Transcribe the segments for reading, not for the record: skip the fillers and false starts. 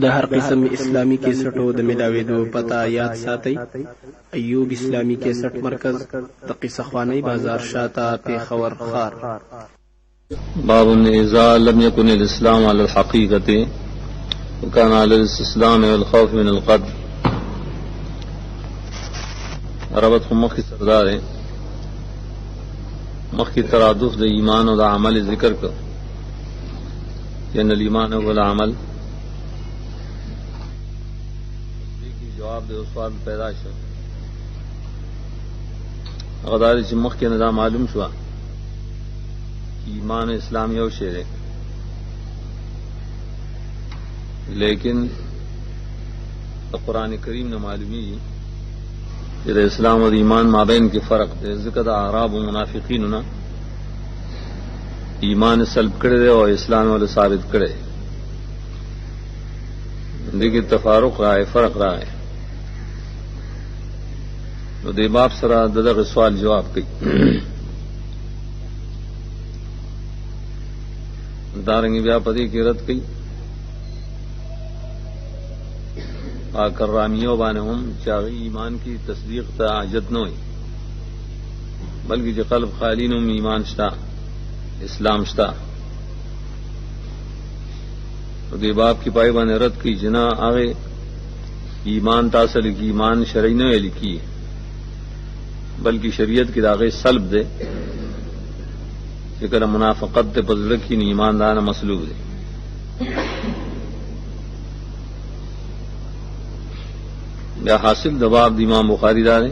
د هر قسم اسلامی کیسټو د ملاویدو پتا یاد ساتئ. ایوب اسلامی کیسټ مرکز د قصه خوانی بازار شاته پیښور خار. باب اذا لم يكن الاسلام على الحقيقه وكان على الاستسلام والخوف من القتل. ربط مخی سردار ہے مخی ترادف د ایمان و د عمل ذکر کر یعنی الایمان والعمل جواب دے سوال پیدا شو غداری چی مخ کے نظام معلوم شوا ایمان اسلام یو شیر ہے لیکن قرآن کریم نے معلومی کہ اسلام اور ایمان مابین کے فرق دے ذکر اعراب و منافقین نا ایمان سلب کرے دے اور اسلام والے ثابت کرے دیکھیے تفارق رہا ہے فرق رہا ہے تو دے باپ سرا ددغ سوال جواب کی دارنگی بیا پتی کی رد کی کرامیوں بانے ہم چاہی ایمان کی تصدیق تا عجت نہ ہوئی بلکہ جو قلب خالین ایمان شتا اسلام شتا تو دے باپ کی پائی بانے رد کی جنا آگے ایمان تاثر کی ایمان شرعی نہ لکھی بلکہ شریعت کی داغے سلب دے کہ منافقت دے پزرک کی ایماندار مسلوب دے یا حاصل دباب امام بخاری دارے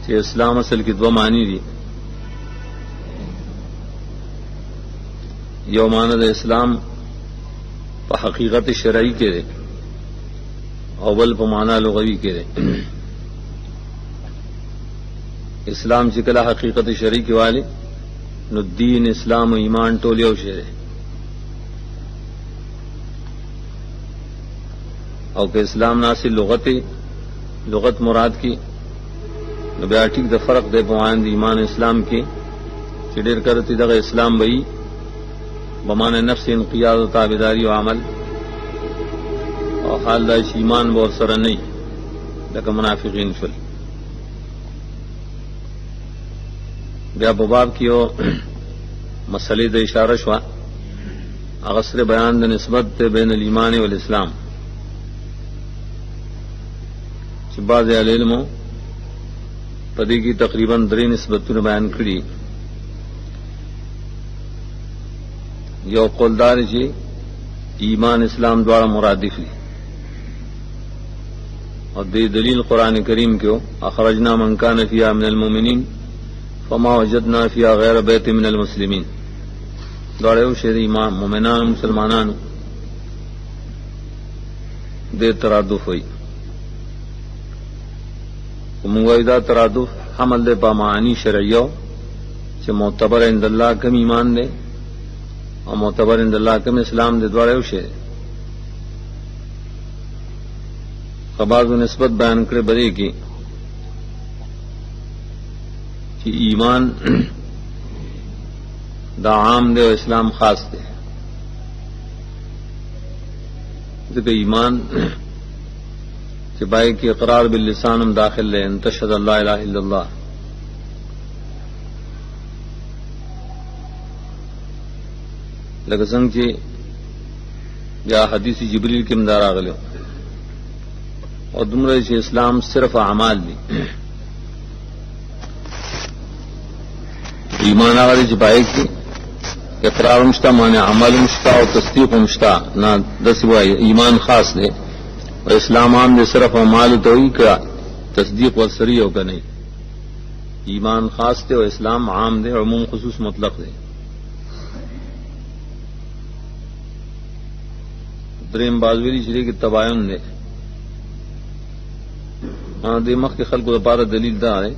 کہ اسلام اصل کی دو معنی دی یوماند اسلام پا حقیقت شرعی کے دے اول پا معنی لغوی کے دے اسلام چکلا حقیقت شرعی کے والے نو دین اسلام و ایمان ٹولیو شرع اور کہ اسلام ناصر لغت مراد کی نو بیا ٹھیک دا فرق دے پوائند ایمان اسلام کی چڈیر کرتی دغ اسلام بئی بمان نفس انقیاد و تابداری و عمل اور حال داش ایمان بور سر نہیں لیکن منافقین فل بیا بباب کیو مسئلے د اشارہ شوا اغسر بیان د نسبت بین الایمان والاسلام چې بعض علم پدې کی تقریباً درې نسبتونه بیان کړي یو قولدار چې ایمان اسلام دواړه مرادف دي او دې دلیل قران کریم کې اخرجنا من کان فیها من المؤمنین فما وجدنا فيها غير بيت من المسلمين دواړه یو شی ایمان مؤمنان مسلمانان دې ترادف وي موږ ترادف حمل دے پا معانی شرعیو چې معتبر عند الله کم ایمان دے اور معتبر عند الله کم اسلام دے دوارے اوشے خباز و نسبت بیان کرے بدے کی کہ ایمان دا عام دے اور اسلام خاص دے کہ ایمان کہ بائی کی اقرار باللسان داخل لے ان تشہد اللہ الہ الا اللہ لکه څنګه چې یا حدیث جبریل کې مدار راغلی او دومره چې اسلام صرف اعمال دي ایمان هغه چې پای کې اقرار مشتا معنی عمل مشتا او تصدیق مشتا نہ دس وای ایمان خاص دے اور اسلام عام دے صرف اعمال تو ہی کا تصدیق و سری ہوگا نہیں ایمان خاص دے اور اسلام عام دے عموم خصوص مطلق دے دریم بازویری شریع کی تباین دے دے مخ کے خلق و پارا دلیل دا ہے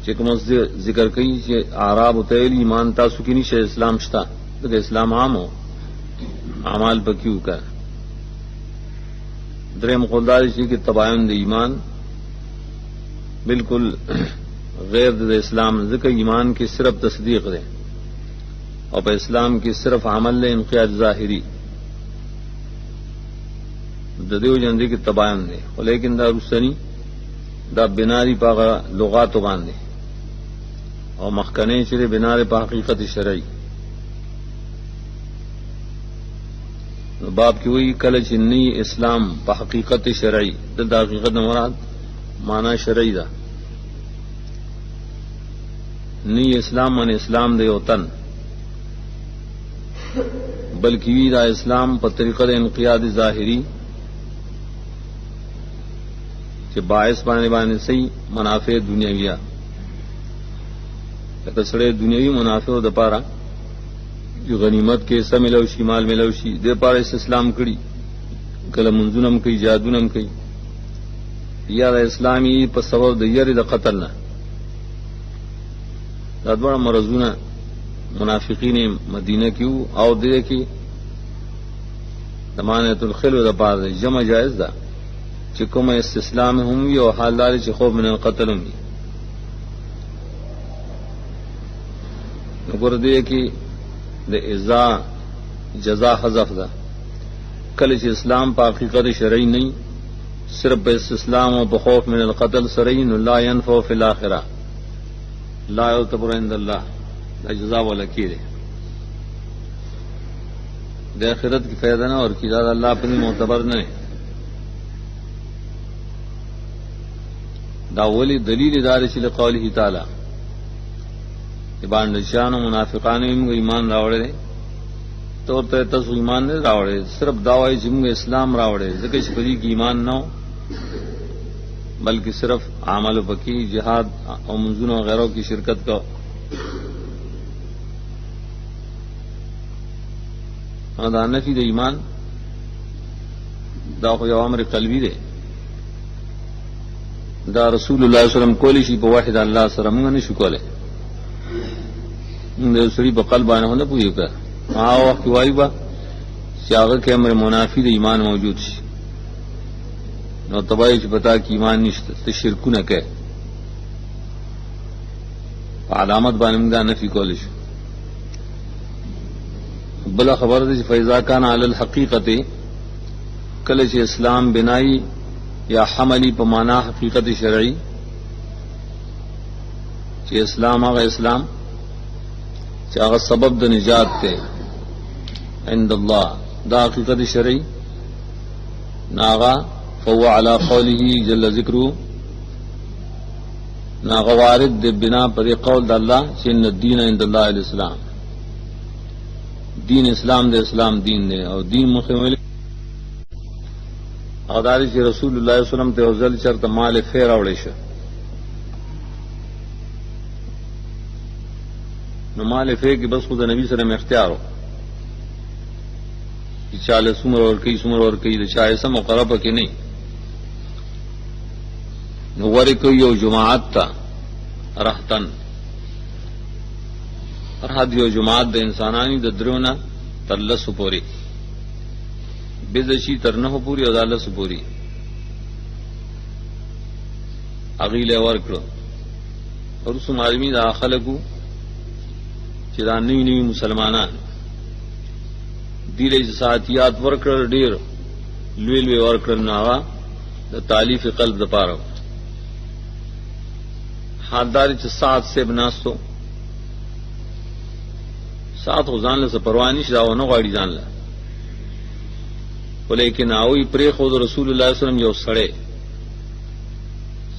چکم ذکر کئی کہ اعراب اتیل ایمان تاسو کی نیشہ اسلام شتا لیکن اسلام عام ہو اعمال پا کیوں کا دریم خلدار شریع کی تباین دے ایمان بالکل غیر دے اسلام ذکر ایمان کی صرف تصدیق دے اور پہ اسلام کی صرف عمل لے انقیاد ظاہری د دیو جندې کې تباین دی، ولیکن دا رسنی دا بناری پاغه لغات باندې او مخکنه چې بناره په حقیقت شرعي. نو باب کې وی کله چې نی اسلام په حقیقت شرعي، د حقیقت مراد معنا شرعي ده. نی اسلام من اسلام د یو تن، بلکې وی دا اسلام په طریقه د انقیاد ظاهری چې باعث باندې صحیح منافع دنیویہ، لکه سړی دنیوي منافع د پاره جو غنیمت کې سم ملو شي، مال ملو شي، د پاره اسلام کړي، کله منځونم کوي، جادونم کوي، یا د اسلامي په سبب د یری د قتل نه. دا ډول مرزونه منافقین مدینه کې او د کې ضمانت الخلو د پاره جمع جائز ده چې کوم استسلام هم وي او حالدار چې خوف من القتل هم وي. وګوره دې کې د ازا جزا حذف ده. کله چې اسلام په حقیقت شرعي نه، صرف په استسلام او په خوف من القتل سره نو لا ينفع فی الاخره، لا يعتبر عند الله، دا جزا ولا کیږي د آخرت کی فائدہ نه اور کی دا الله په معتبر نه. دا ولی دلیل دار چې قوله تعالی باندې شان منافقان موږ ایمان راوړل تو ته تاسو ایمان نه راوړل، صرف داوای چې موږ اسلام راوړل، ځکه چې په دې کې ایمان نه بلکې صرف عمل وکي، جهاد او منځونو وغیرہ کی شرکت کا. دا نفی د ایمان دا خو یو امر قلبی دی. دا رسول الله صلی الله علیه وسلم کولی شي په واحد الله سره موږ نشو کولای. د سړي په قلب باندې نه پوي کا او وخت وایي با چې هغه کې امر منافی د ایمان موجود شي، نو تبای چې پتا کې ایمان نشته ته شرکونه کوي، په علامت باندې موږ دا نفي کول شي. بل خبر ده چې فیضا کان علی الحقیقت، کله چې اسلام بنائی یا حملی په معنا حقیقت شرعی، چې اسلام هغه اسلام چې هغه سبب د نجات ته عند الله، دا حقیقت شرعی ناغا فهو على قوله جل ذکره، ناغا وارد د بنا پر قول د الله چې ان الدین عند الله الاسلام، دین اسلام د اسلام دین دی او دین مخمل اغداری چې رسول الله صلی الله علیه وسلم ته ځل چرته مال فیر راوړی شه، نو مال فیر کې بس خو د نبی سره اختیارو چې چاله څومره ورکوي د چا سم مقربه کې نه، نو ورکوي یو جماعت ته رهتن رهد، یو جماعت د انسانانی د درونه تر لسو پورې، بزشی تر نهو پوری او دالس پوری اغیل ورکړو. اور سم عالمی دا خلقو چې دا نوی مسلمانان دیره ساتیات ورکړل، ډیر لوی ورکړل، ناغا د تالیف قلب د پاره حالدار چې سات سے بناستو سات غزان له پروانی شاو نه غاړي ځان له، ولیکن اوی پری خود رسول الله صلی الله علیه وسلم یو سړی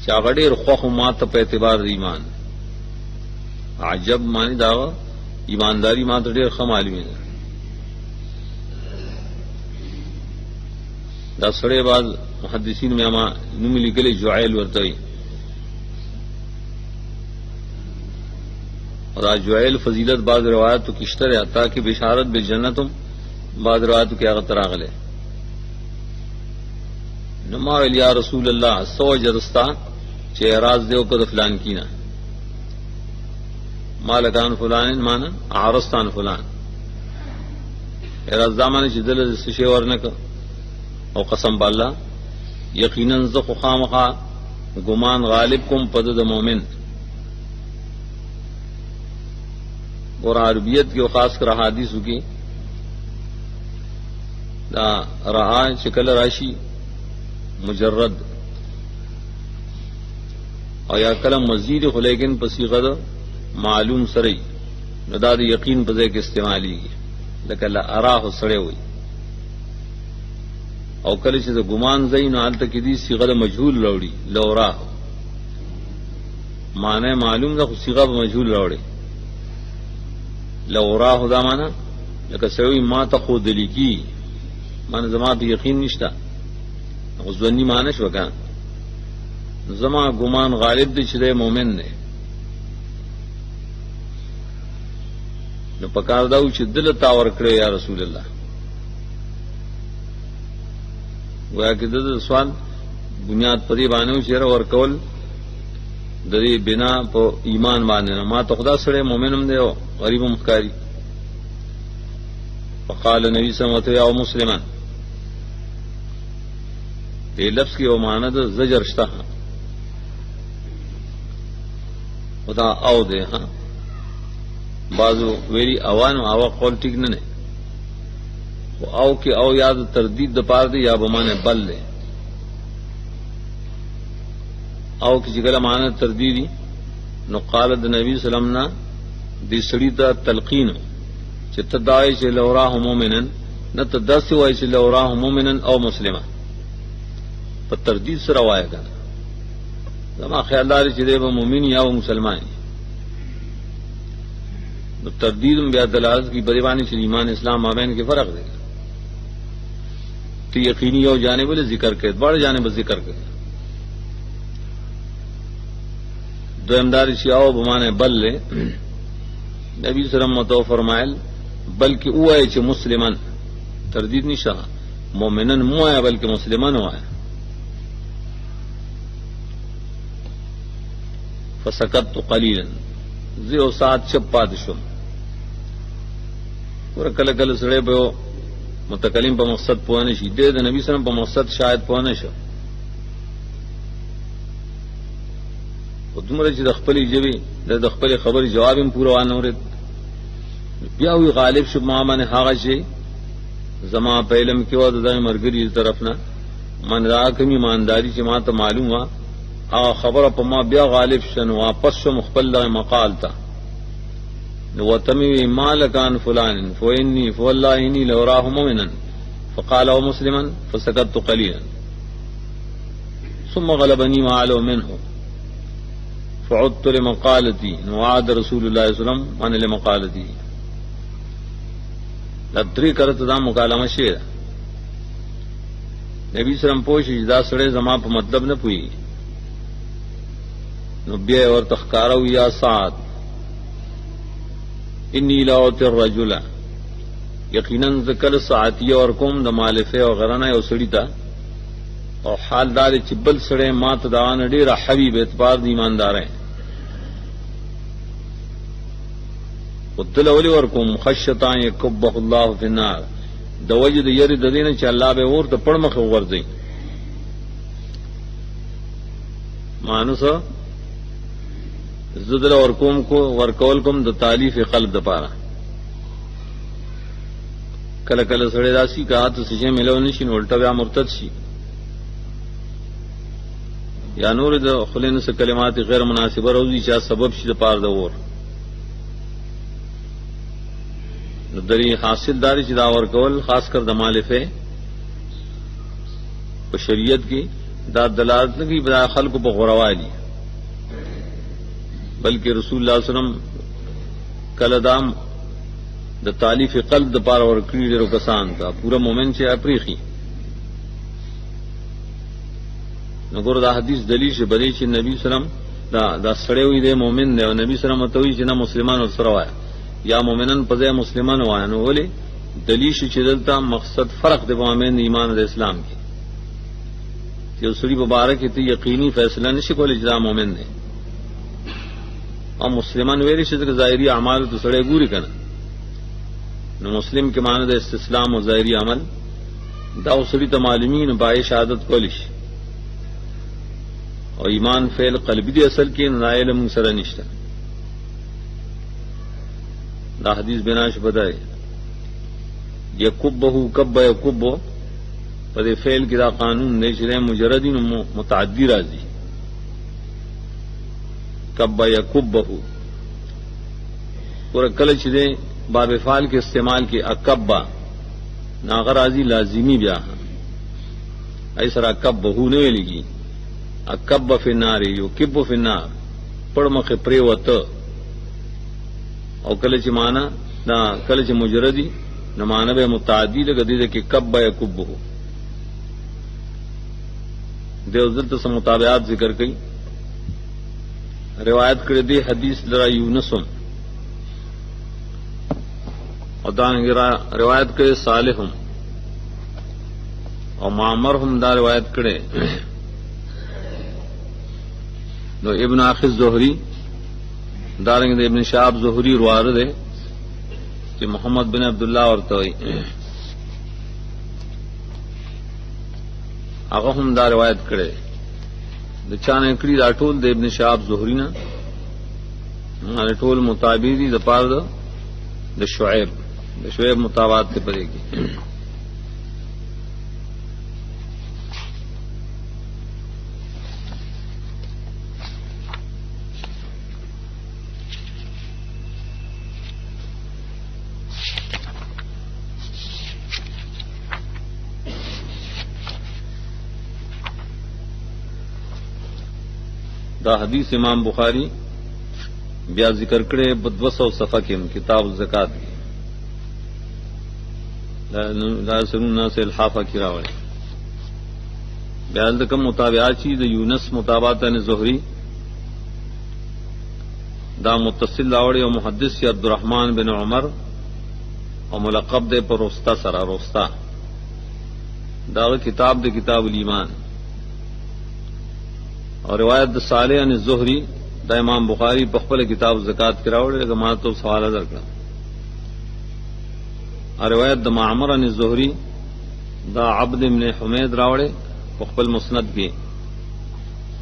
چې هغه ډېر خوخ ماته په اعتبار د ایمان، عجب معنی دا ایمانداری ماته ډېر ښه معلومه ده. دا سړی بعض محدثین میں ما نوم لیکلی جعیل ورته وي، اور جعیل فضیلت بعض روایتوں کی اشتر حتا کہ بشارت بالجنتم بعض روایتوں کی هغه تراغله. نما یا رسول الله سو جرستا چې اعراض دیو کو د فلان کینا مالکان فلان مانا عرستان فلان اعراض زمانه چې دل سشي ورنک او قسم بالله یقینا زخ خامخا ګمان غالب کوم پد د مؤمن. اور عربیت کی خاص کر احادیث کی دا رہا شکل راشی مجرد او یا کلم مزید خو لیکن پسیغه معلوم سره نو دا د یقین په ځای کې استعمالېږي لکه لا اراه سره وي او کله چې د ګمان ځای نو هلته کې دي صيغه د مجهول راوړي لوراه معنی معلوم ده خو صيغه به مجهول راوړي لوراه دا معنی لکه سوي ما ته خو دلیکی معنی زما په یقین نشته او ځونی معنی شو کنه زما ګمان غالب دی چې د مؤمن دی نو پکار دا چې دل تاور کړی یا رسول الله گویا کہ د سوال بنیاد پدی باندې چې ور کول د دې بنا په ایمان باندې ما ته خدا سره مؤمنم دی او غریب مخکاری فقال نبی صلی الله علیه وسلم مسلمان دې لفظ کې او معنی د زجر شته خدا او دې ها بعضو ویری اوان او قول ټیک نه او کې او یاد تردید د پاره دی یا بمانه بل له او کې چې کله معنی تردیدی نو قال د نبی سلام نا دې سړی ته تلقین چې تدای چې لوراه مؤمنن نه تداسي وای چې لوراه مؤمنن او مسلمه په تردید سره وای کنه زما خیال لري چې د مؤمن یا مسلمان نو تردید بیا دلالت کی بریوانی چې ایمان اسلام مابین کې فرق دی تو یقینی او جانب له ذکر کې بڑ جانب ذکر کې دویمدار شیاو بمانه بل له نبی صلی الله علیه وسلم فرمایل بلکې اوه چې مسلمان تردید نشه مؤمنن موه بلکې مسلمان وای فسکت قلیلا زیو سات چپات شم ور کله کله سره به متکلم په مقصد پوه نه شي د نبی صلی الله علیه وسلم په مقصد شاید پوه نه شي او دومره چې د خپلې ژبې د خپلې خبرې جواب هم پوره وانه ورته بیا وی غالب شو ما باندې هغه شي زما په علم کې و د مرګري طرف نه من را کوم ایمانداری چې ما ته معلوم وا هغه خبره په ما بیا غالب شنو واپس شو مخبل مقال تا نو وتمی مالکان فلان فإني فوالله إني لوراه مؤمنا فقال او مسلما فسكت قليلا ثم غلبني ما علو منه فعدت لمقالتي وعاد رسول الله صلى الله عليه وسلم عن لمقالتي لدری کرت دا مکالمه شیر نبی سلام پوشی دا سڑے زما په مطلب نه پوي نو بیا اور تخکارو یا سعد انی لاوت الرجل یقینا ذکر ساعتی اور کوم د مالفه او غرانه او سړی تا او حال دار چې بل سړی مات دا نه ډیر حبیب اعتبار د ایماندار ہے ودل اولی ور کوم خشتا یکبه الله فی النار د وجد یری د دینه چې الله به ورته پړمخ ورځي مانوس زدل اور کوم کو ورکول کوم د تالیف قلب د پاره کله کله سړی راشي کا ته سجه ملو نشي الټا بیا مرتد شي یا نور د خلین سے کلمات غیر مناسبه روزي چا سبب شي د پاره د ور نو دری حاصل داری چې دا ورکول خاص کر د مالفه په شریعت کې دا دلالت نه کوي بر خلق په غروالي بلکہ رسول اللہ صلی اللہ علیہ وسلم کلدام د تالیف قلب د پار اور کړي ډیرو کسان تا پورا مومن چې اپریخي نګور دا حدیث دلیل شه بدی چې نبی سلام دا سړی وي د مومن دی او نبی سلام ته وی چې نه مسلمان او سره وای یا مومنن په ځای مسلمان وای نو ولې دلیل چې دلته مقصد فرق د مومن ایمان د اسلام کې یو سړي مبارک ته یقیني فیصله نشي کولای چې دا مومن دی او مسلمان ویری چې ظاهري اعمال ته سړی ګوري کنه نو مسلم کې معنی د استسلام او ظاهري عمل دا اوسړي ته معلومین بای شهادت کولیش او ایمان فعل قلبی دی اصل کې نه علم سره نشته دا حدیث بناش بدای یکبه کب یکب په فعل کې دا قانون دی چې مجرد نو متعدی راځي کب یکبه ور کله چې دی باب فعل کې استعمال کې اکبا ناغه راځي لازمی بیا ایسر اکبه نه ویلږي اکب فی النار یکب فی النار پړ مخه پرې وته او کله چې معنا دا کله چې مجردی نو معنا به متعدی لګیږي کې کب یکبه دیو ذلت سم مطابقات ذکر کړي روایت کړی دی حدیث لرا یونسم او دانګرا روایت کړي صالحم او معمر هم دا روایت کړي نو ابن اخی زہری دارنګ د ابن شهاب زہری روایت ده چې محمد بن عبد الله ورته هغه هم دا روایت کړي د چانه کړي دا ټول د ابن شهاب زہری نه ټول مطابق دي د پاره د شعیب مطابقت ته پرې کی دا حدیث امام بخاری بیا ذکر کړي په 200 صفحه کې کتاب الزکات کې دا سنن سے الحافه کی راوړي بیا د کوم مطابقات چې د یونس مطابقت نه زهری دا متصل راوړي او محدث سی عبدالرحمن بن عمر او ملقب دے پر روستا سرا روستا دا کتاب د کتاب الایمان اور روایت د صالح عن الزهری دا امام بخاری په خپل کتاب زکات کې راوړي لکه ما ته سوال درکړم اور روایت د معمر عن الزهری دا عبد ابن حمید راوړي په خپل مسند کې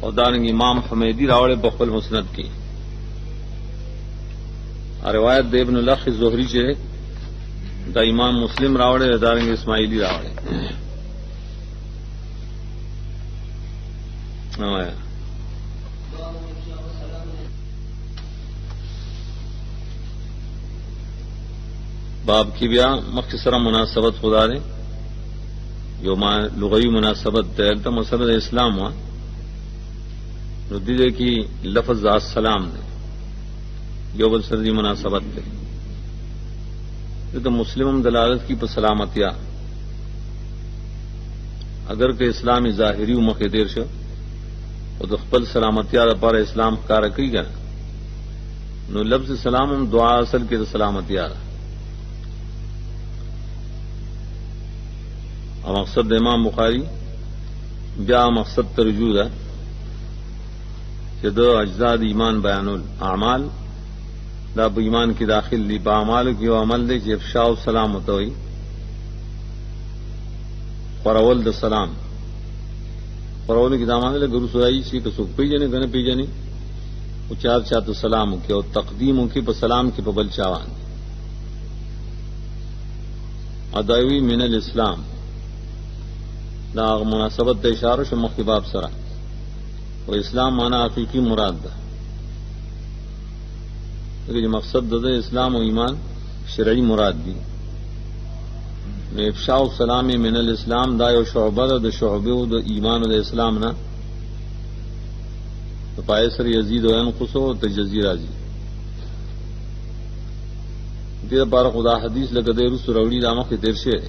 او دارنګ امام حمیدی راوړي په خپل مسند کې اور روایت د ابن الاخ الزهری چې دا امام مسلم راوړي دارنګ اسماعیلی راوړي باب کی بیا مختصر مناسبت خدا دے جو لغوی مناسبت تیلتا مسئلہ اسلام ہوا ندیدے کی لفظ السلام دے جو بل سردی مناسبت دے تو مسلم دلالت کی پر سلامتیا اگر کہ اسلامی ظاہری و مخ دیر شو او د خپل سلامتیا لپاره اسلام کار کوي کنه نو لفظ سلام هم دعا اصل کې د سلامتیا او مقصد د امام بخاری بیا مقصد ترجو ده چې د اجزاء د ایمان بیانول اعمال دا په ایمان کې داخل دي په اعمالو کې یو عمل دی چې افشاء السلام وتوي خورول د سلام خورول کې دا معنی له ګرو سوای شي که څوک پیژنې کنه پیژنې او چار چاته سلام وکي او تقدیم وکي په سلام کې په بل چاوان اداوی من الاسلام دا مناسبت ته اشاره شو مخکې باب سره او اسلام معنی حقیقی مراد ده دغه مقصد د اسلام او ایمان شرعي مراد دي افشاء السلام من الاسلام دا یو شعبه د شعبه د ایمان او د اسلام نه په پای سره یزيد او ينقص او تجزي راځي دې لپاره خدا حدیث لکه د رسول وروړي د مخه تیر شه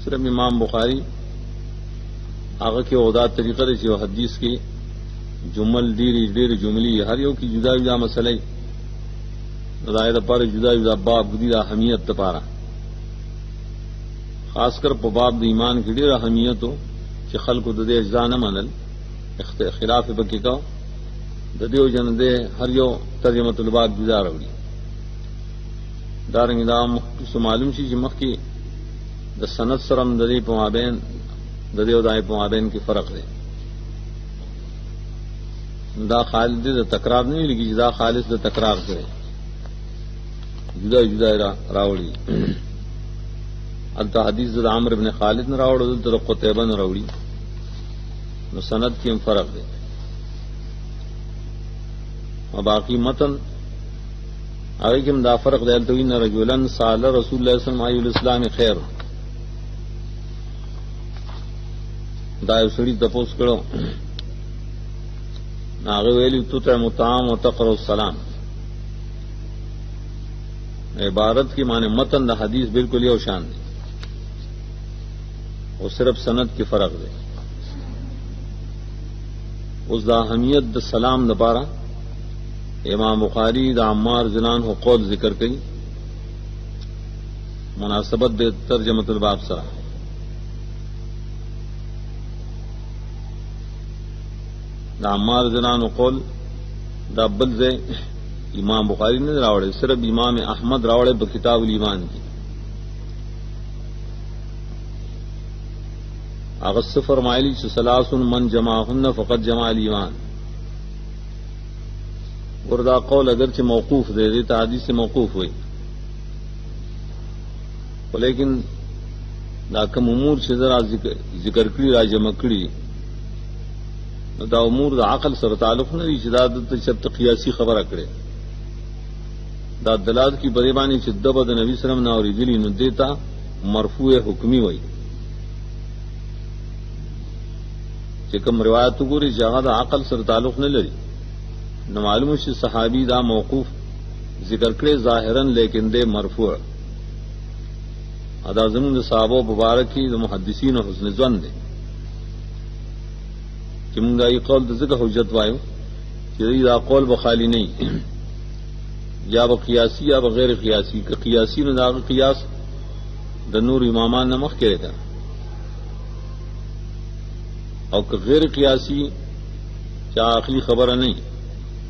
صرف امام بخاری هغه کې اودا طریقه لري چې حدیث کې جمل ډېر جملې هر یو کې جدا جدا مسلې راځي لپاره جدا جدا باب د اهمیت لپاره خاص کر په باب د ایمان کې ډېر اهمیت او چې خلکو د دې اجزا نه منل خلاف پکې کا د دې جن دې هر یو ترجمه الباب جدا راوړي دارنګ دا معلوم شي چې مخکې د سند سره د دې په مابین د دې او دای په مابین کې فرق دی دا خالص د تکرار نه لګي دا خالص د تکرار کوي جدا جدا راوړي التا حدیث د عمرو ابن خالد نه راوړل دلته قتيبه نه راوړي نو سند کې هم فرق دی او باقی متن هغه کې هم دا فرق دی دلته ان رجلن سال رسول الله صلی الله علیه وسلم ایل الاسلام خیر دا یو سړي تاسو کړو هغه ویلي تطعم الطعام وتقرأ السلام عبارت کی معنی متن دا حدیث بالکل یو شان دی اور صرف سند کی فرق دی اس دا اہمیت دا سلام دپارا امام بخاری دا عمار زنان ہو قول ذکر کئی مناسبت دے ترجمۃ الباب سرا دا عمار زنان ہو قول دا بل سے امام بخاری نے راوڑے صرف امام احمد راوڑے بکتاب الایمان کی اغس فرمائلی ثلاث من جمعهن فقد جمع الایمان اور دا قول اگرچہ موقوف دے دیتا حدیث سے موقوف ہوئی لیکن دا کم امور سے ذرا ذکر کری را جمع کری دا امور دا عقل سر تعلق نہ دی دا شرط قیاسی خبر اکڑے دا دلالت کی بدیبانی چې دبه د نبی سلام نه اوریدلی نو دیتا مرفوع حکمی وای چې کوم روایت وګوري چې هغه د عقل سره تعلق نه لري نو معلوم شي صحابي دا موقوف ذکر کړي ظاهرا لیکن دې مرفوع ادا زمون د صحابه مبارکی د محدثین او حسن ظن دي چې موږ دا یې قول د ذکر حجت وایو چې دا قول بخالی نه یا بقیاسی یا بغیر قیاسی کہ قیاسی نے داغ قیاس د نور امامان نمخ کرے گا اور کہ غیر قیاسی چا عقلی خبر نہیں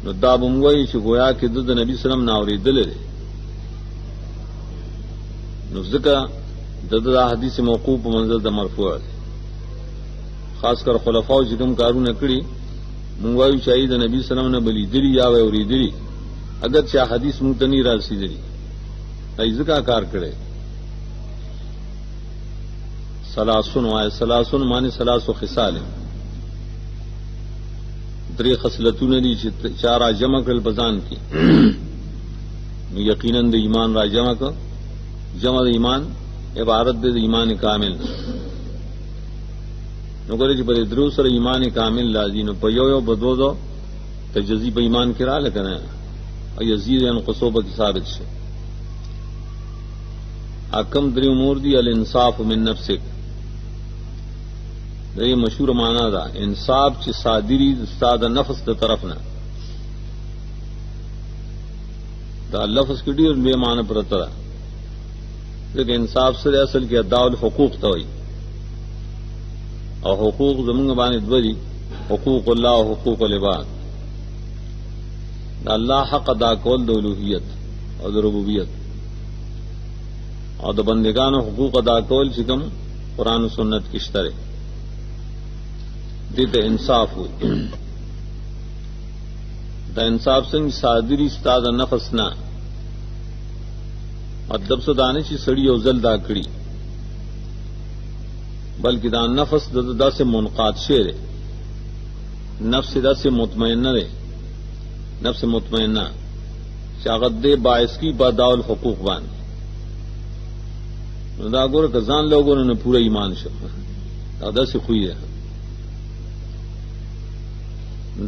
نو دا بمگوئی چې گویا کہ د نبی سلام نہ اوریدل دے نو ذکر د حدیث موقوف منزل د مرفوع ہے خاص کر خلفاء جکم کارونه کړي مونږ چاہیے د نبی سلام نے بلی دلی یا اوریدلی اگر چاہ حدیث منتنی راسی دری ایز کا کار کرے سلاسن وائے سلاسن مانے سلاس و خصال دری خصلتوں نے دی چارا جمع کر بزان کی یقیناً د ایمان را جمع کا جمع د ایمان عبارت دے ایمان کامل نو کرے چې بل درو سره ایمان کامل لازم نو په یو بدو دو تجزی په ایمان کرا لکنه یزید انقصوبہ کی ثابت سے حکم دری امور دی الانصاف من نفسک یہ مشہور معنی دا انصاف چی صادری استاد نفس دا طرف نہ دا لفظ کی ډیر بے معنی پرتا لیکن انصاف سے اصل کی ادا الحقوق توئی اور حقوق زمانہ باندې دوی حقوق اللہ و حقوق العباد اللہ حق ادا کول د الوهیت او د ربوبیت او د بندگانو حقوق ادا کول چې کوم قرآن و سنت کې شته دې ته انصاف وي دا انصاف څنګه صادری استاد نفس نه مطلب څه دانه چې سړی او زل دا کړی بلکې دا نفس داسې منقاد شعر نفس داسې مطمئنه ده نفس مطمئنہ شاغت دے باعث کی باداء الحقوق بان دا ګور کزان لوگوں نے پورا ایمان شو دا سے خوئی ہے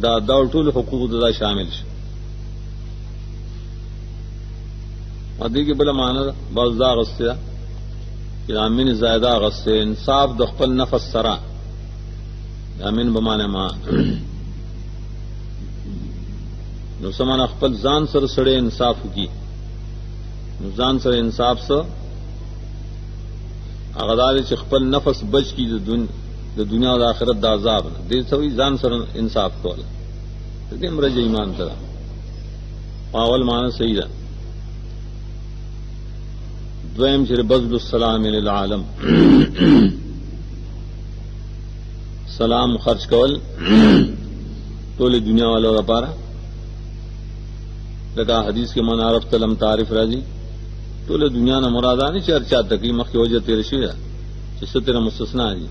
دا ټول حقوق دا شامل شو ادي کې بل معنا بعض دا غسه چې امین زائدہ غسه انصاف د خپل نفس سره امین بمانه ما نو سمان خپل ځان سره سړی انصاف کی نو ځان سره انصاف سره هغه دار چې خپل نفس بچ کی د دنیا او د آخرت د عذاب نه دې سوي ځان سره انصاف کول دې مرج ایمان سره اول معنی صحیح ده دویم چې بذل السلام للعالم سلام خرج کول ټول دنیا والو لپاره لکه حدیث کې من عرفت لم تعرف راځي ټول دنیا نه مرادانه چرچا تکي مخ وجه تیر شي چې ستره مستثنا دي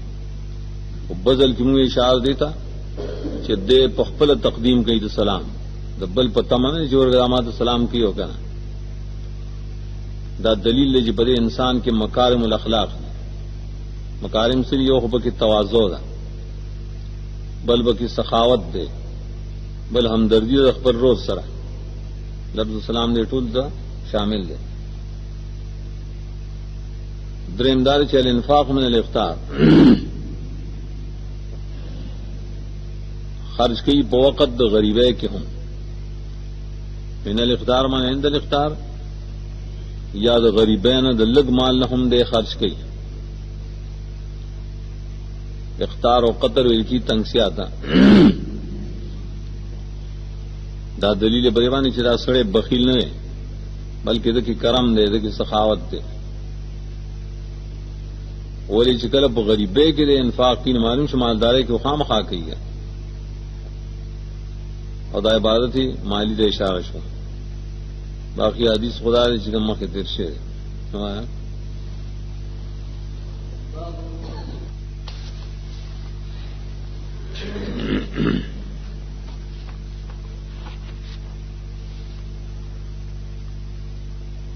او بدل کې موږ اشاره دیتا چې دې په خپل تقدیم کوي د سلام د بل په تمنه جوړ غامات سلام کیو کنه دا دلیل دی چې په انسان کې مکارم الاخلاق مکارم سره یو خو کې تواضع ده بل بکی سخاوت ده بل همدردی د خپل روز سره لفظ سلام دې ټول دا شامل ده دریم دار چې الانفاق من الافطار خرج کوي په وخت د غریبۍ کې هم من الافطار من عند الافطار یا د غریبین د لګ مال نه هم دې خرج کوي اختار او قطر ویل کی تنگسیا تا دا دلیل بریوانی چې دا سړی بخیل نه دی بلکې دغه کرم دی دغه سخاوت دی ولی چې کله په غریبۍ کې د انفاق کې معلوم شمالداري کې خامخا کوي او دا عبادت ہی مالی د اشاره شو باقی حدیث خدا دې چې مخه تیر شي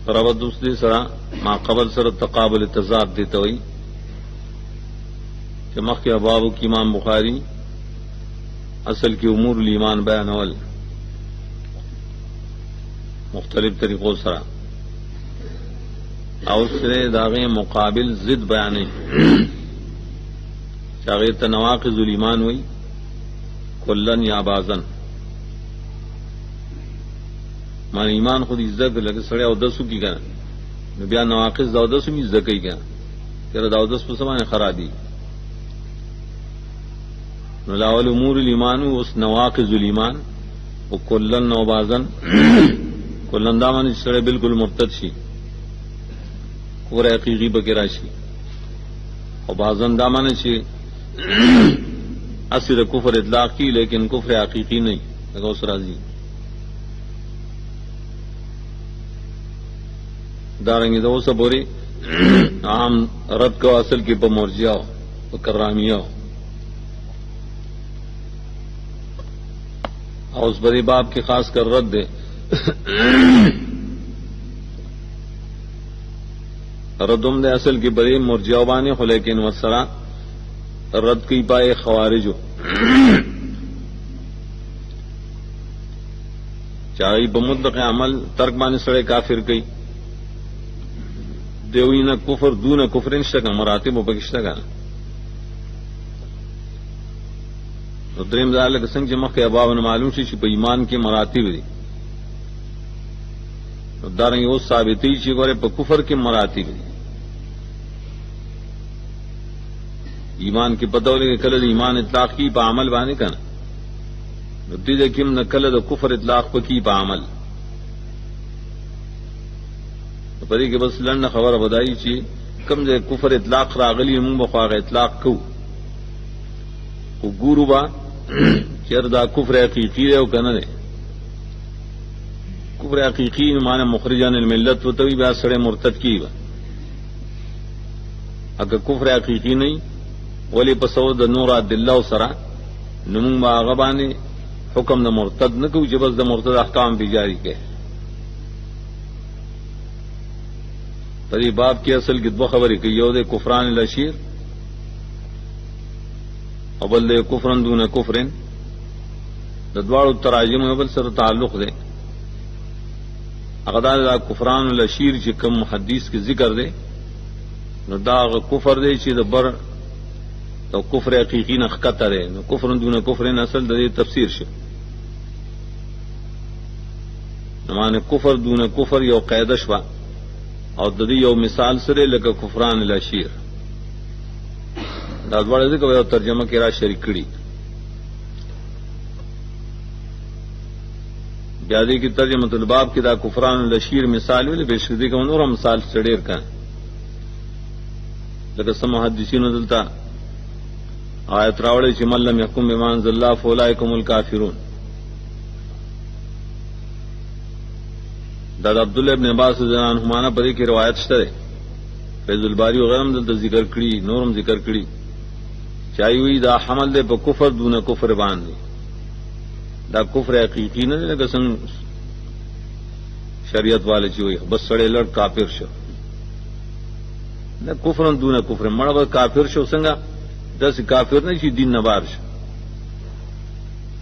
ربط دوسری سره ما قبل سره تقابل تضاد دیته وي چې مخکې ابواب کې امام بخاری اصل کی امور الایمان بیانول مختلف طریقوں سره او سره داغه مقابل ضد بیانې چاغه تنواقض الایمان وي کلن یا بازن مان ایمان خود عزت لګ سړی او دسو کی کنه نو بیا نواقض دا دسو می عزت کوي کنه تر دا دس په سمانه خرابي نو لاول امور الایمان او نواقض الایمان او کلن او بازن کلن دا باندې سړی بالکل مرتد شي کور حقیقی بګرا شي او بازن دا باندې شي اصل کفر اطلاق کی لیکن کفر حقیقی نہیں لگا اس راضی دارنگی دو سب بوری عام رد کو اصل کی پا مرجیاؤ پا کرامیاؤ اور اس بری باب کی خاص کر رد دے ردم دے اصل کی بری مرجیاؤ بانی خو لیکن وسرا رد کی پائے خوارجو چاہی بمطلق عمل ترک بانے سڑے کافر کئی دیوئی نہ کفر دون کفر انشتہ مراتب و بکشتہ کا دریم ذالک سنگ چمخ کے اباب معلوم شی پہ ایمان کی مراتب دی دارنگی وہ ثابتی چی گورے پہ کفر کی مراتب دی ایمان کی پتہ لگے کل ایمان اطلاق کی پا عمل بانے کا ندی کم نہ کل کفر اطلاق پہ کی پا عمل پری کے بس لڑنا خبر بدائی چی کم جے کفر اطلاق راغلی منگ بخواغ اطلاق کو گورو با چر دا کفر حقیقی رہے ہو کہنا دے کفر حقیقی مانا مخرجان الملت و تبھی بیا سڑے مرتد کی با اگر کفر حقیقی نہیں ولی پسو د نور عداللہ سرا نمونگ با آغبانی حکم دا مرتد نکو چی بس دا مرتد احکام بھی جاری کے پری باب کی اصل کی دو خبری کہ یو دے کفران الاشیر اول دے کفرن دون کفرن ددوار التراجم اول سر تعلق دے اقدار دا کفران الاشیر چی کم حدیث کی ذکر دے نو دا کفر دے چی دا بر تو کفر حقیقی نخکتا دے نو کفرن دون کفرن اصل دے تفسیر شو نمانے کفر دون کفر یو قیدش با اور ددی یو مثال سرے لگا کفران الاشیر دادواڑے دے کہ ترجمہ کرا شریک کڑی بیادی کی ترجمہ الباب کی دا کفران الاشیر مثال ویلے بے شدی کا نور مثال سڑیر کا لگا سم محدثین دلتا آیت راوڑے چی من لم یحکم بما انزل اللہ فاولئک هم الکافرون دا عبداللہ ابن عباس رضی اللہ عنہما پدې کې روایت شته فیض الباری وغیرہ دلته ذکر کړي نورم ذکر کړي چایوي دا حمل دې په کفر دون کفر باندې دا کفر حقیقی نه لکه څنګه شریعت والے چې وي بس سړی لړ کافر شو نه کفر دون کفر مړ به کافر شو څنګه داس کافر نه شي دین نه بار شو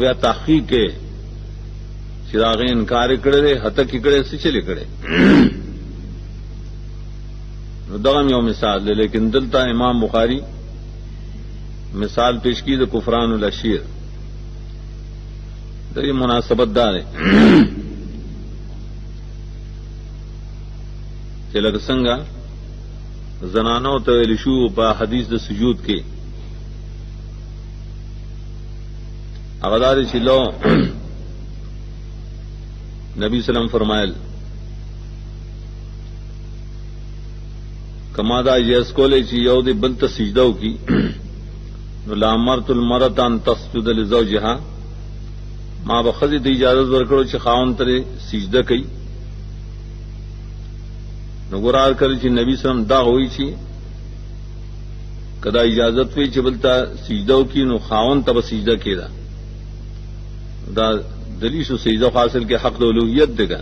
بیا تحقیق کې چې هغه انکار کړی هته کې کړی څه چلی کړی نو دغه یو مثال دی لیکن دلته امام بخاری مثال پیش کی د کفران الاشیر د مناسبت دار چې لکه څنګه زنانو ته ویل شو په حدیث د سجود کې هغه دار چې لو نبی سلام فرمایل کما دا یس کولې چې یو دې بل ته سجده وکي نو لامرت المرأة ان تسجد لزوجها ما بخذ دې اجازه ورکړو چې خاوند ته سجده کوي نو ګورار کړی چې نبی سلام دا وایي چې کدا اجازت وی چې بل ته سجده وکي نو خاوند ته سجده کېدا دا دلیل شو سجده حاصل کې حق د اولوہیت دیګا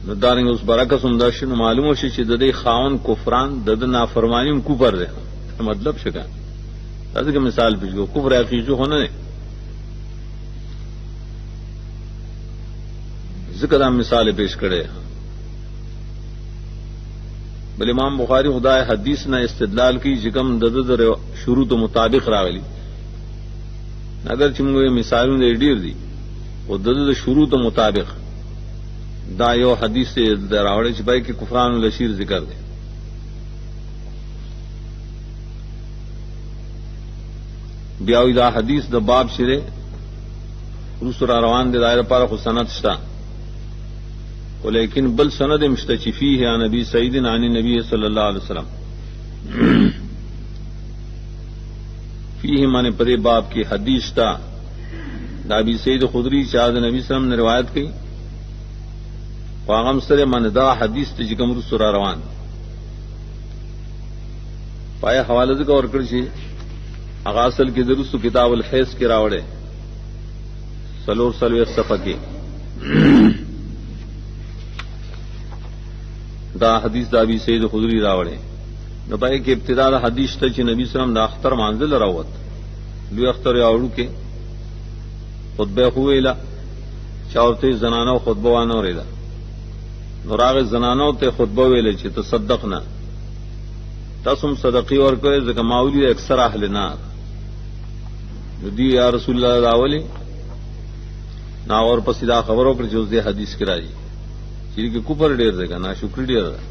نو دارنګ اوس برکه سمدا شنو معلومه شي چې د دې خاون کفران د نافرمانی کفر دی مطلب شګه تاسو کې مثال پیښو کفر حقیقي هونه نه ذکر هم مثال پیش کړي بل امام بخاری خدای حدیث نه استدلال کی جکم د شروط مطابق راغلی اگر چې موږ مثالونه ډیر دي او د شروط مطابق دا یو حدیث دراوړی چې پای کې کفران الاشیر ذکر دی بیا دا حدیث د باب شره رسول روان دی دایره پر خو سند شتا ولیکن بل سند مستشفیه عن نبی سعید عن نبی صلی الله علیه وسلم فيه من پدې باب کې حدیث تا دا ابي سعید خدری شاهد نبی صلی الله علیه وسلم نے روایت کی واغم سره من دا حدیث ته کوم رسول روان پای حواله ذکر ورکړ شي هغه اصل کې درس کتاب الحیض کې راوړې سلور صفحه کې دا حدیث دا ابي سعید خدری راوړې نو پای کې ابتدا د حدیث ته چې نبی صلی الله علیه وسلم د اختر منزل راووت لوی اختر یاوړو کې خطبه ویلا چاورته زنانو خطبه وانه ورېدا نوراغ زنانو ته خطبه ویلې چې تصدقنا تاسو صدقې ورکوي ځکه ماولی اکثر اهل نار ندی یا رسول الله راولي نا اور پس دا خبرو کړ چې اوس دې حدیث کې راځي چې کې کوپر ډېر دی کنه شکر ډېر دی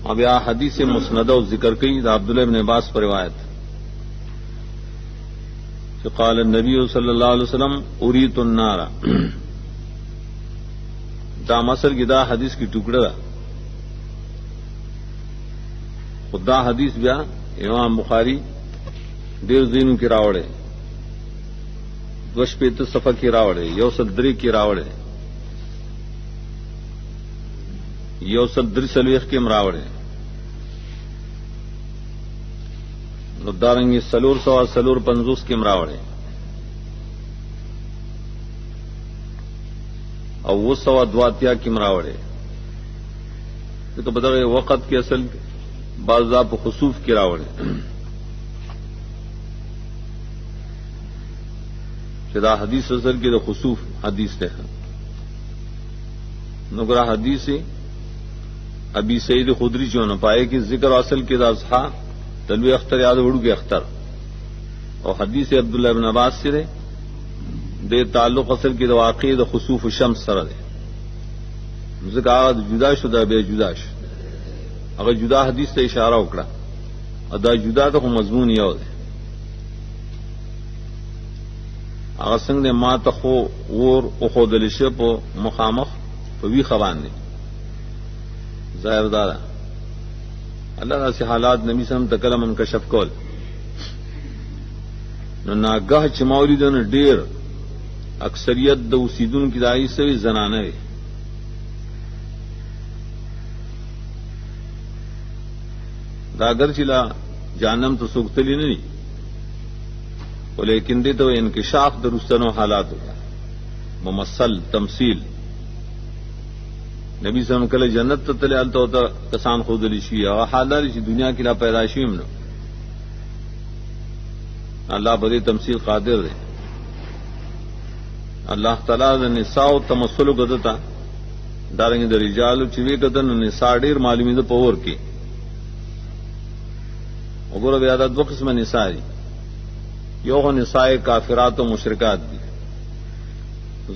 اب یا حدیث مسندو ذکر کړي دا عبد الله ابن عباس پر روایت کہ قال النبی صلی اللہ علیہ وسلم اریت النار دا مصر کی دا حدیث کی ٹکڑا خدا حدیث بیا امام بخاری دیر دینوں کی راوڑے دوش پیت صفحہ کی راوڑے یوسل دری کی راوڑے یوسل دری سلویخ کی مراوڑے دارنگی سلور سوا سلور پنزوس کی مراوڑے اور وہ سوا دواتیا کی مراوڑے تو بتا وقت کے اصل بازاب خصوف کی راوڑے شدا حدیث اصل کی تو خصوف حدیث ہے نگرا حدیث ابھی سعید خدری جو نہ پائے کہ ذکر اصل کے دازحا تلوی اختر یاد اڑو کے اختر اور حدیث عبداللہ ابن عباس سے دے تعلق اصل کی واقعی د خسوف الشمس سره ده ځکه جدا شو دا به جدا شو هغه جدا حدیث ته اشاره وکړه ادا جدا ته مضمون یو ده هغه څنګه ما ته خو ور او خودل شي په مخامخ په وی خوان نه ظاهر دا الله داسې حالات نبی سم تکلم انکشف کول نو ناګه چې مولوی دونه ډیر اکثریت د اوسیدونکو دای سوي زنانه وي. دا اگر چې لا جهنم ته سوکتلی نه دي، ولیکن دې ته انکشاف د رستنو حالاتو ممثل تمثيل. نبی صلی الله علیه وسلم کله جنت ته تلل الته ته کسان خودلی شي او حالات چې دنیا کې لا پیدا شیم نو الله به دې تمثيل قادر دی. الله تعالی د نساء تمثل غدتا دارنګ د رجال چې وی کدن نساء ډیر معلومي ده پور کې. وګوره بیا د دوه قسمه نساء دي، یو نساء کافرات او مشرکات دي،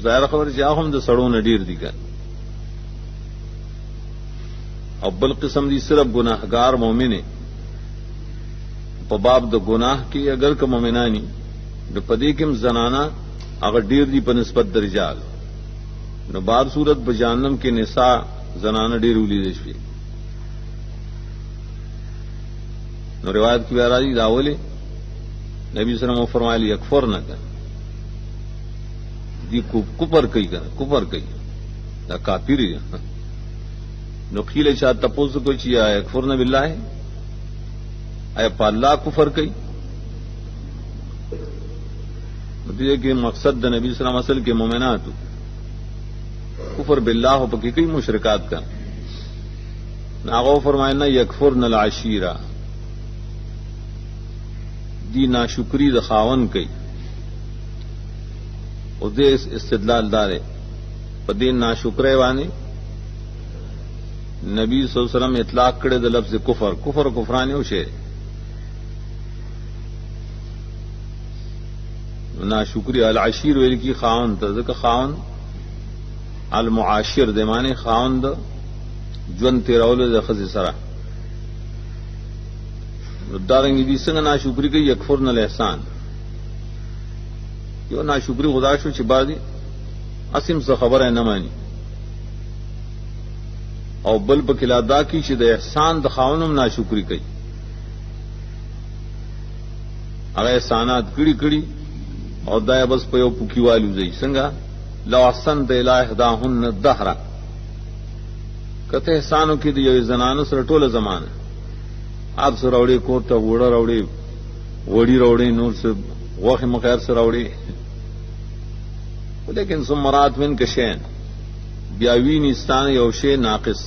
ظاهر خبر چې هغه هم د سړو نه ډیر دي ګان، او بل قسم دي صرف گناهګار مؤمنه په باب د گناہ کې اگر که مؤمنانی د پدې کې زنانا اگر ډیر دي په نسبت د رجال، نو بعض صورت په جهنم کې نساء زنانا ډیر ولیدل شي. نو روایت کی راځي داوله نبی صلی الله علیه وسلم فرمایلی یکفرن کا دی کفر کوي کا کفر کوي دا کافر دی. نو خیله چا تاسو کو چې یا یکفرن بالله اي په الله کفر کوي. دې کې مقصد د نبی صلی الله علیه وسلم کې مؤمنات کفر بالله په کې کوي مشرکات کا. ناغو فرماینا یکفرن العشیرہ دی ناشکری د خاون کوي، او دې استدلال دار په دې ناشکرۍ باندې نبی صلی الله علیه وسلم اطلاق کړی د لفظ کفر. کفر کفران یو شی، ناشکری العشیر ویل کی خاون ته ځکه خاون المعاشر د معنی خاون د ژوند تیرول د خزي سره. دارنګ دي څنګه ناشکری کوي یکفرن الاحسان. یو ناشکری خدا شو چې بعضی اسیم څه خبره نه مانی او بل په کلا دا کی چې د احسان د خاونم ناشکری کوي. هغه احسانات کړي کړي او دای بس په یو پوکیوالو ځي څنګه لو احسن د الہ داهن الدهر. کته احسانو کې د یو زنانو سره ټوله زمانه آپ سره راوړي کور ته وړه راوړي وړي راوړي نور څه غوښه مخیر سره راوړي، ولیکن ثمرات من کشین بیا وینستان یو شی ناقص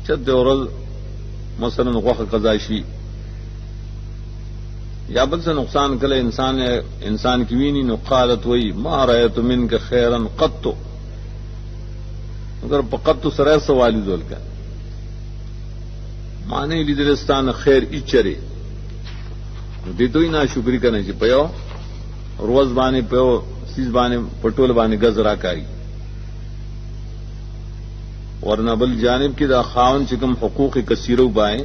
چد اورل مثلا غوښه قضا شي یا بل څه نقصان کله انسان کی ویني نو قالت وی ما رأيت منك خيرا قط، مگر په قط سره سوال ذل کا معنی لیدلستان خیر اچره دې دوی ناشکری کنه چې پيو روز باندې پيو سیز باندې پټول باندې غزرا کوي. ورنه بل جانب کې دا خاون چې کوم حقوق کثیرو بای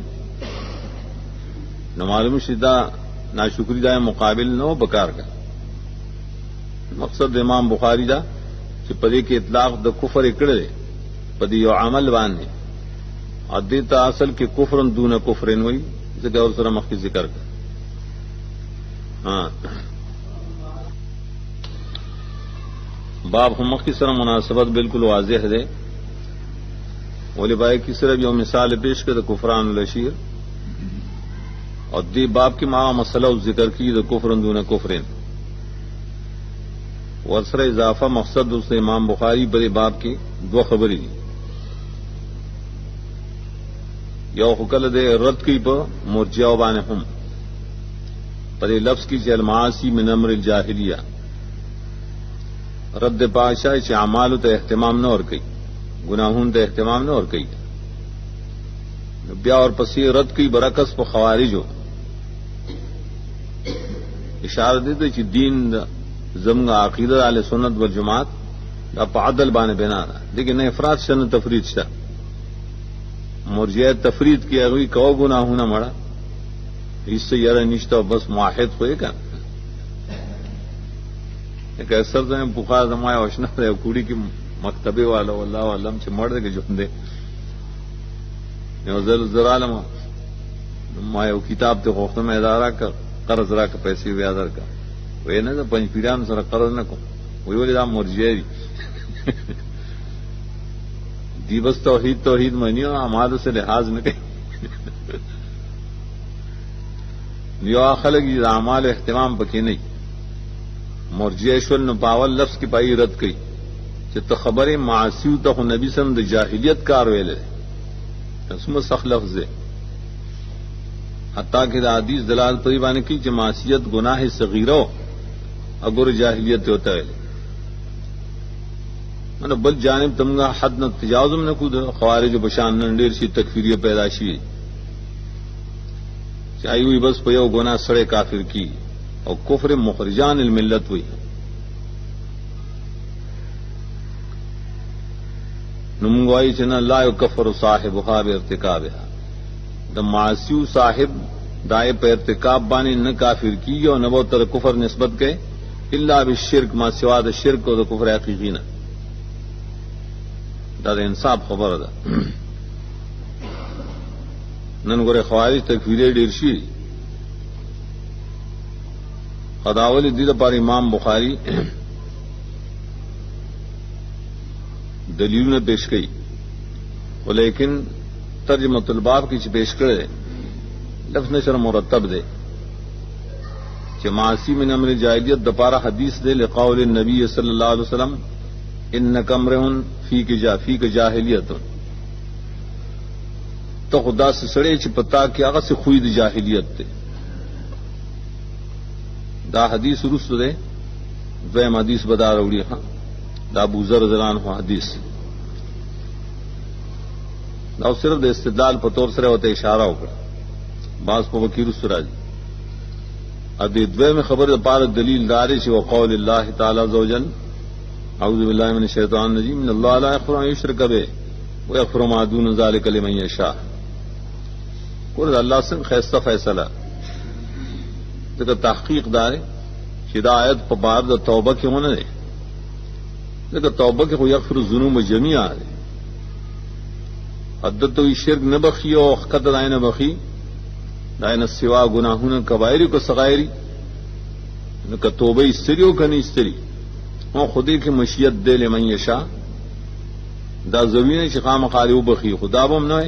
نو معلوم شدا ناشکری دا مقابل نو بکار کا. مقصد امام بخاری دا چې پدې کې اطلاق د کفر کړل پدې یو عمل باندې ادیتا اصل کې کفرن دون کفرن وای ځکه اور سره مخکې ذکر کړ. باب هم مخکې سره مناسبت بالکل واضح ده، ولی بای کی صرف یو مثال پیش کړ د کفران الاشیر او دې باب کې ما مسله ذکر کی د کفرن دون کفرن ورسره اضافه مقصد د امام بخاری بری باب کې دو خبرې دي. یو حکل دے رد کی پا مرجع باندې هم پر لفظ کی چې المعاصی من امر الجاہلیہ رد پاشا چې اعمال ته اهتمام نه ور کوي، گناہوں ته اهتمام نه ور کوي. بیا اور پسې رد کی برعکس په خوارجو اشاره دي چې دین زمغه عقیده اهل سنت والجماعت دا په عدل باندې بنا ده، لیکن نه افراط شنه تفرید شته. مرجئه تفرید کی هغه کو گناہونه مړه هیڅ یاره نشته بس موحد خو یې که اکثر ځم بخار زما یو آشنا دی کوړي کې مکتبه والا والله علم چې مړ دی ژوند دی یو زر عالم ما یو کتاب ته غوښتم اداره کا قرض را کا پیسې بیا درکا وې نه د پنځ پیران سره قرض نه کوم وی ولې دا مرجئه دی بس توحید مانی او اعمال سے لحاظ نه کوي یو خلک د اعمال اهتمام پکې نه مرجئه شول نو باول لفظ کی پای رد کړي چې ته خبره معاصی ته نبی سم د جاهلیت کار ویل اسمه سخت لفظ ہے حتیٰ کہ حدیث دلالت پر باندې کی چې معصیت گناہ صغیرہ اگر جاہلیت ہوتا ہے من بل جانب تمغا حد نہ تجاوز نہ کو خوارج بشان نندیر شي تکفیریه پیدا شي چاہیے ہوئی بس پیو گناہ سڑے کافر کی اور کفر مخرجان الملت ہوئی نمگوائی چنا لا یکفر صاحبها بارتکابها د معصیو صاحب دائے پہ ارتکاب بانی نہ کافر کی اور نہ وہ تر کفر نسبت کے الا بالشرک ما سوا د شرک اور کفر حقیقی نہ دا انصاف خبر ده نن ګوره خوارج تکفیری ډیر شي خداولی دې لپاره امام بخاری دلیلونه پیش کړي ولیکن ترجمه الباب کی پیش کړي لفظ نشر مرتب دے چې معاصی من امر جاہلیت دپارا حدیث دے لقول النبی صلی اللہ علیہ وسلم انک امرہ فیک جاہلیت تو خدا سے سڑے چې پتا کہ هغه سے خوید جاہلیت دے دا حدیث رست دے دویم حدیث بدا روڑی ہاں دا ابو ذر رضی اللہ عنہ حدیث دا صرف د استدلال په تور سره وته اشاره وکړه بعض په وکیل سره دي ا دې دویمه خبره لپاره دلیل داري چې وقول الله تعالی عز وجل اعوذ بالله من الشیطان الرجیم ان الله لا یغفر ان یشرک به ویغفر ما دون ذلک لمن یشاء ګور الله څنګه خیسته فیصله دغه تحقیق دار چې دا آیت په باب د توبه کې ونه ده دغه توبه کې خو یغفر الذنوب جميعا عدت وی شرک نہ بخی او قدر عین بخی دائن سوا گناہوں کبائر کو صغائری نہ کہ توبہ استری او کنی استری او خودی کی مشیت دے لمن یشاء دا زوین چې خام خالیو بخی خدا بم نه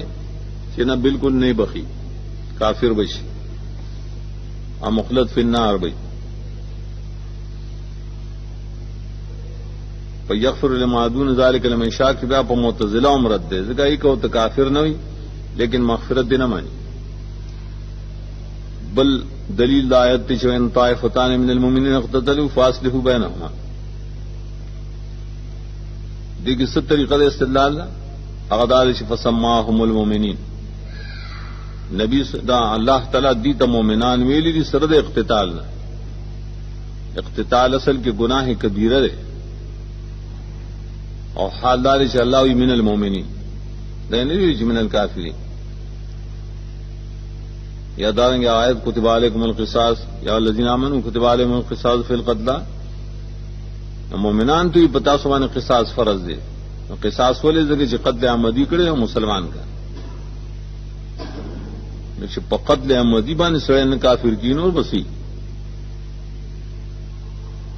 چې نه بالکل نه بخی کافر بشي ا مخلد فی النار بی فیغفر لما دون ذلک لمن یشاء کی بیا په معتزله امرد دے ځکه یې کو ته کافر نه وي لیکن مغفرت دې نه مانی بل دلیل آیت چې ان طائفتان من المؤمنین اقتتلوا فاصلحوا بینهما دیگه ست طریقه د استدلال هغه دا چې فسماهم المؤمنین نبی دا الله تعالی دې ته مؤمنان ویلي دي سره د اقتتال اقتتال اصل کې گناہ کبیره ده اور حال دار چې الله وی من المؤمنین دا نه وی چې من الکافرین یا دارنگے آیت کتب علیکم القصاص یا الذین آمنوا کتب علیکم القصاص فی القتلى مومنان تو یہ پتا سوانے قصاص فرض دے قصاص والے ذکر چې قتل عمدی کړي مسلمان کا چې په قتل عمدی باندې سره نه کافر کینو بسی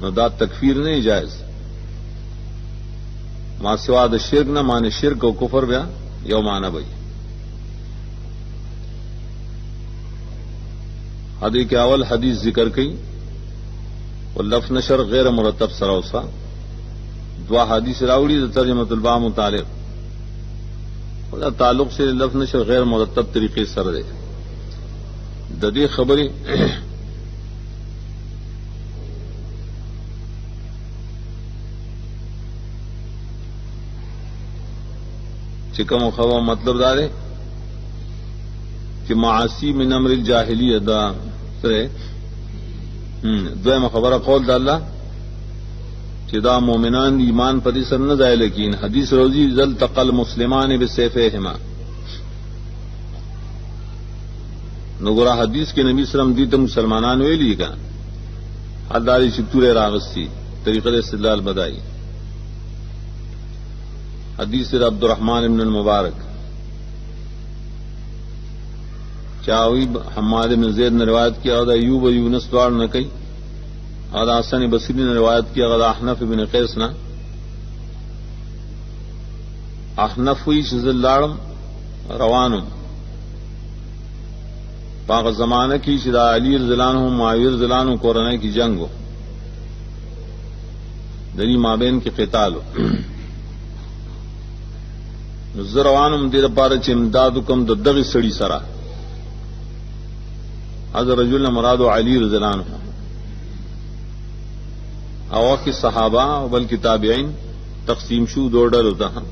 نو دا تکفیر نه جائز ما سوا د شرک نه معنی شرک او کفر بیا یو معنی وي حدیث کے اول حدیث ذکر کی اور لفظ نشر غیر مرتب سروسا دعا حدیث راوڑی ترجمۃ الباب متعلق اور تعلق سے لفظ نشر غیر مرتب طریقے سر دے ددی خبری چکم و خوا مطلب دارے کہ معاصی من امر الجاہلیت دا سره دویمه خبره قول د الله چې دا مؤمنان ایمان پدې سر نه ځای لیکن حدیث روزی ذل تقل مسلمان بسيفهما نو ګره حدیث کې نبی سلام دي ته مسلمانان ویلي کا حداري چې تورې راغسي طریقه استدلال بدایي حدیث عبد الرحمن ابن المبارک چاوی حماد بن زید نے روایت کیا اور ایوب و یونس دوار نہ کئی اور حسن بصری نے روایت کی اگر احنف بن قیس نہ احنف ہوئی شزلاڑم روانم پاک زمانہ کی شدا علی رضی اللہ عنہ معاویہ رضی اللہ عنہ قرآن کی جنگ ہو دری مابین کے قتال ہو زروانم دیر پار چمدادکم دغی سڑی سرا حضر رجل مراد علی رضی اللہ عنہ اوا کی صحابہ بلکہ تابعین تقسیم شو دو ڈر ہوتا ہے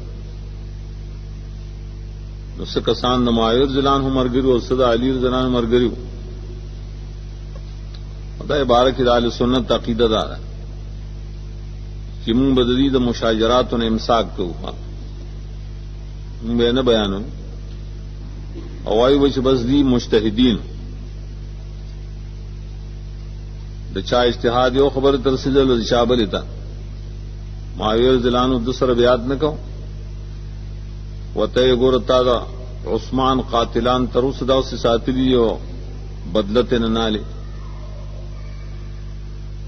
اس سے کسان معاویہ رضی اللہ عنہ مرگری اور صدا علی رضی اللہ عنہ مرگری ہوتا ہے بارک اہل سنت عقیدہ دار ہے کہ من بدلی د مشاجرات نے امساک کو ہوا میں نہ بیان اوائی وچ بزدی مجتہدین د چا اجتہاد یو خبر ترسیدل د چا بلتا معاویہ رضی اللہ عنہ دوسرا بیات نہ کو وتے ګورتا دا عثمان قاتلان تروس دا اس ساتلی یو بدلت نه ناله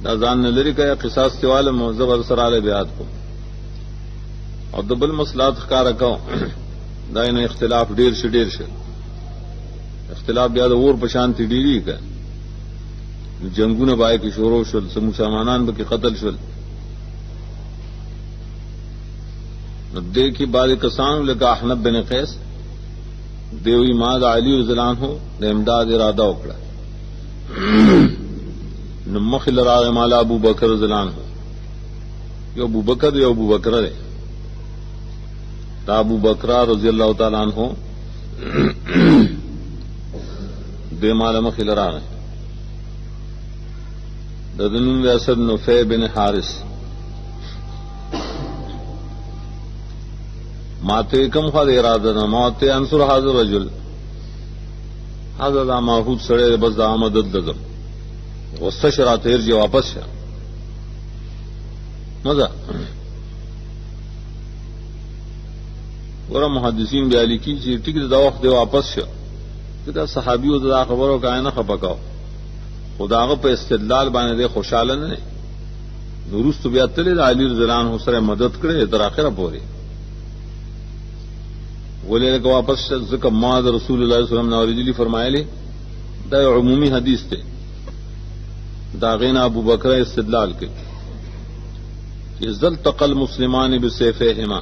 دا ځان نه لري کیا قصاص دیواله موزبر سراله بیات کو او دبل مسلات ښکار کو دا نه اختلاف ډیر شه اختلاف بیا د اور پشانتی ډیری کا جنگونه بای کی شروع شول سم مسلمانان به کی قتل شول ندے کی بعد کسان لگا احنف بن قیس دیوی ماد علی رضی اللہ عنہ د امداد ارادہ وکړه نمخل راغ مال ابو بکر رضی اللہ عنہ یو ابو بکر ہے دا ابو بکر رضی اللہ تعالی عنہ دے مال مخل راغ ددن اسد نفع بن حارث ماتے کم خد ارادہ نہ موت انصر حاضر رجل حاضر ماحود سڑے بس آمد دزم غصہ شرا تیر جی واپس شا مزہ گورا محدثین بیالی کی چی ٹکٹ دا وقت دے واپس شا کتا صحابی و دا خبروں کا آئینہ خپکاو خدا پہ استدلال بانے دے خوشحالن نے درست بیا تلے دا علی رضی اللہ عنہ سر مدد کرے در آخرہ پوری بولے کہ واپس ذکر ماد رسول اللہ صلی اللہ علیہ وسلم نے فرمائے لی دا عمومی حدیث تھے داغین ابو بکر استدلال کے کہ زل تقل مسلمان بسیفہما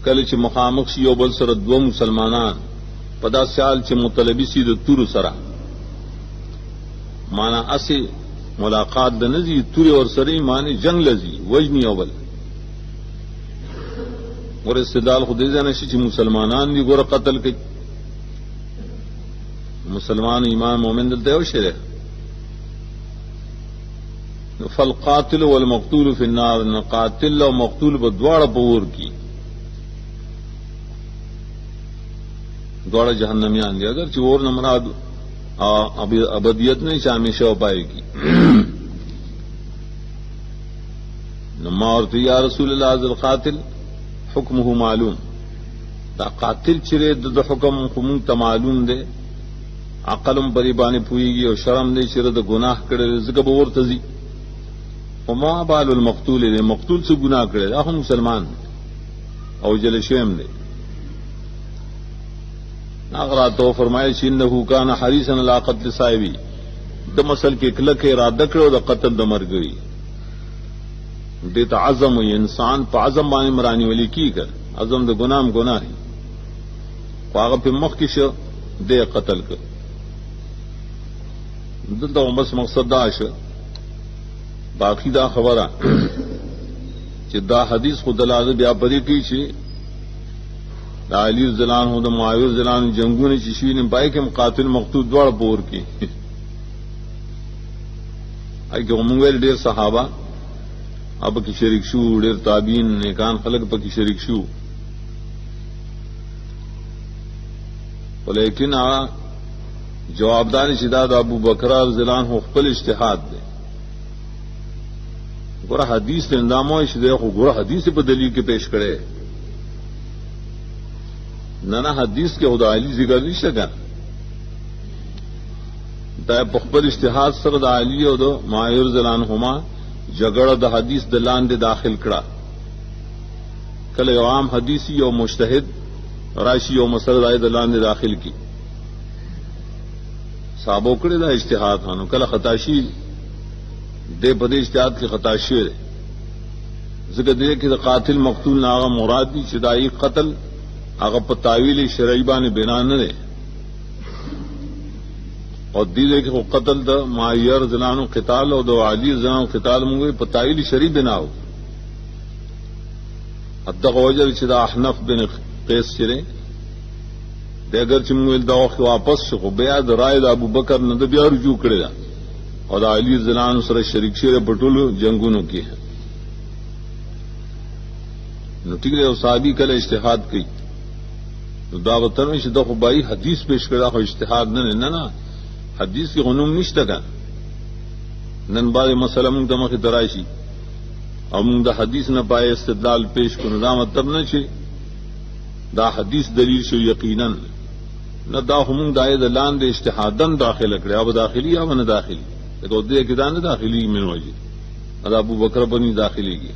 کل چ مخامخ یو بل سر دو مسلمانان پدا سیال چ مطلبی سی د تور سرا مانا اسی ملاقات د نزی تور اور سری معنی جنگ لذی وجنی اول اور استدلال خود نشی چ مسلمانان دی گور قتل کی مسلمان ایمان مومن دلتے ہو شرح فالقاتل والمقتول فی النار نہ قاتل و مقتول بدواڑ پور کی دوڑا جہنمیان دی اگر چور نہ مراد ابدیت نہیں ہمیشہ ہو پائے گی نما اور تو یا رسول اللہ ذل قاتل حکمہ معلوم دا قاتل چرے د حکم خمون تا معلوم دے عقلم پری بانے پوئی گی اور شرم دے چرے د گناہ کرے زکا بور تزی وما بال المقتول دے مقتول سے گناہ کرے دا مسلمان دے او جل شیم دے ناغرا تو فرمائے انہو کان حریصا علی قتل صاحبی د مسل کے کلک ارادہ کرو دا قتل د مرگری دیتا عزم ہوئی انسان پا عزم بانے مرانی ولی کی کر عزم دا گناہ گناہ ہے پاغا پہ مخکش دے قتل کر دلتا بس مقصد دا شا باقی دا خبرہ چی دا حدیث خود دلازہ بیا پری کی چی دا علی رضی اللہ عنہ دا معاویہ رضی اللہ عنہ جنگوں نے چشوی نے پائے کہ قاتل مقتول دوڑ پور کی آئی کہ امونگویر دیر صحابہ اب کی شریک شو ډیر تابعین نیکان خلق پکی شریک شو ولیکن جوابدار شداد ابو بکر رضی اللہ عنہ خپل اجتہاد دے گورا حدیث ته اندامو شدے خو گورا حدیث په دلیل کې پیش کړي نه حدیث کې خدا علی ذکر نشته کا دا په خپل اجتهاد سره د علی او د معاویه رضی الله عنهما جګړه د حدیث د لاندې داخل کړه. کله یو عام حدیثی او مجتهد راشي او مسله د لاندې داخل کی صحابو کړي دا اجتهاد هانو کله خطا شي د په دې اجتهاد کې خطا شي ځکه دې کې د قاتل مقتول نه هغه مراد دي چې دای قتل هغه په تعویل شرعي باندې بنا نه ده او دې کې قتل د معاویه رضی الله عنه قتال او د علی رضی الله عنه قتال موږ په تعویل شرعي بنا و دغه وجه چې دا احنف بن قیس چره د اگر چې موږ دا وخت واپس شو بیا د رائے د ابوبکر نه د بیا رجوع کړی دا او د علی رضی الله عنه سره شریک شوی په ټولو جنگونو کې نو ټیک دی او صحابي کله اجتهاد کوي نو دا وتر چې د خدای حدیث پیش کړه خو اجتهاد نه حدیث کې غنوم نشته کا نن باندې مسله موږ د مخې درایشي او موږ د حدیث نه پای استدلال پیش کړو دا مطلب نه چې دا حدیث دلیل شو یقینا نه دا هم د آیت لاندې اجتهادن داخله کړی او داخلي یا نه داخلي دغه دې کې دا نه داخلي منوجي دا ابو بکر بني داخلي کی